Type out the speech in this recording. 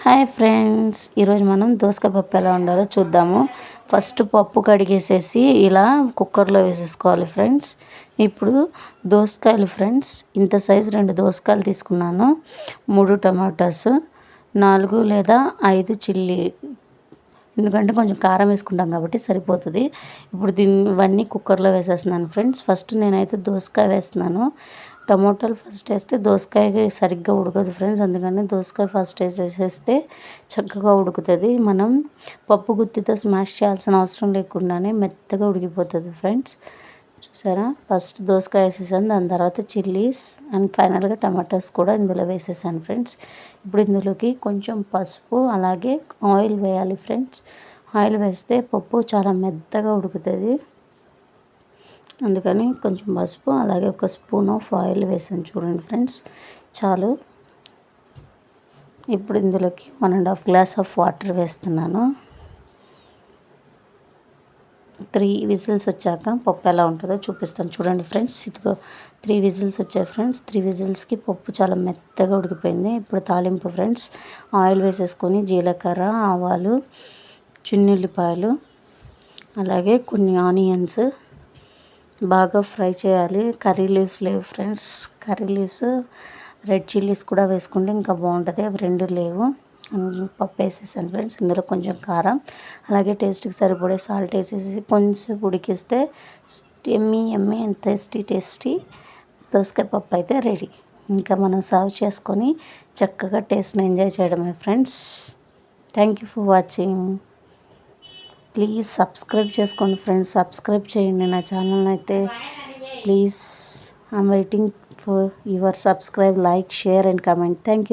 Hi friends, ఈరోజు మనం దోసకాయ పప్పు ఎలా ఉండాలో చూద్దాము. ఫస్ట్ పప్పు కడిగేసేసి ఇలా కుక్కర్లో వేసేసుకోవాలి ఫ్రెండ్స్. ఇప్పుడు దోసకాయలు ఫ్రెండ్స్, ఇంత సైజు 2 దోసకాయలు తీసుకున్నాను, 3 టమాటాస్, 4 లేదా 5 చిల్లీ, ఎందుకంటే కొంచెం కారం వేసుకుంటాం కాబట్టి సరిపోతుంది. ఇప్పుడు ఇవన్నీ కుక్కర్లో వేసేస్తున్నాను ఫ్రెండ్స్. ఫస్ట్ నేనైతే దోసకాయ వేస్తున్నాను. టమోటాలు ఫస్ట్ వేస్తే దోసకాయ సరిగ్గా ఉడకదు ఫ్రెండ్స్, అందుకని దోసకాయ ఫస్ట్ వేసేస్తే చక్కగా ఉడుకుతుంది. మనం పప్పు గుత్తితో స్మాష్ చేయాల్సిన అవసరం లేకుండానే మెత్తగా ఉడికిపోతుంది ఫ్రెండ్స్. చూసారా, ఫస్ట్ దోసకాయ వేసేసాను, దాని తర్వాత చిల్లీస్ అండ్ ఫైనల్గా టమాటోస్ కూడా ఇందులో వేసేసాను ఫ్రెండ్స్. ఇప్పుడు ఇందులోకి కొంచెం పసుపు అలాగే ఆయిల్ వేయాలి ఫ్రెండ్స్. ఆయిల్ వేస్తే పప్పు చాలా మెత్తగా ఉడుకుతుంది, అందుకని కొంచెం పసుపు అలాగే ఒక స్పూన్ ఆఫ్ ఆయిల్ వేసాను చూడండి ఫ్రెండ్స్, చాలు. ఇప్పుడు ఇందులోకి 1.5 గ్లాస్ ఆఫ్ వాటర్ వేస్తున్నాను. 3 విజిల్స్ వచ్చాక పప్పు ఎలా ఉంటుందో చూపిస్తాను చూడండి ఫ్రెండ్స్. ఇదిగో 3 విజిల్స్ వచ్చాయి ఫ్రెండ్స్. 3 విజిల్స్కి పప్పు చాలా మెత్తగా ఉడికిపోయింది. ఇప్పుడు తాలింపు ఫ్రెండ్స్. ఆయిల్ వేసేసుకొని జీలకర్ర, ఆవాలు, చిన్నుల్లిపాయలు అలాగే కొన్ని ఆనియన్స్ బాగా ఫ్రై చేయాలి. కర్రీ లీవ్స్ లేవు friends, curry leaves red chillies కూడా వేసుకుంటే ఇంకా బాగుంటుంది, అవి 2 లేవు. పప్పు వేసేసాను ఫ్రెండ్స్. ఇందులో కొంచెం కారం అలాగే టేస్ట్కి సరిపడే సాల్ట్ వేసేసి కొంచెం ఉడికిస్తే ఎమ్మీ ఎమ్మీ అండ్ టేస్టీ దోసకాయ పప్పు అయితే రెడీ. ఇంకా మనం సర్వ్ చేసుకొని చక్కగా టేస్ట్ని ఎంజాయ్ చేయడమే friends. Thank you for watching. Please subscribe చేసుకోండి ఫ్రెండ్స్, సబ్స్క్రైబ్ చేయండి నా ఛానల్ అయితే please. I'm waiting for your subscribe, like, share and comment. Thank you.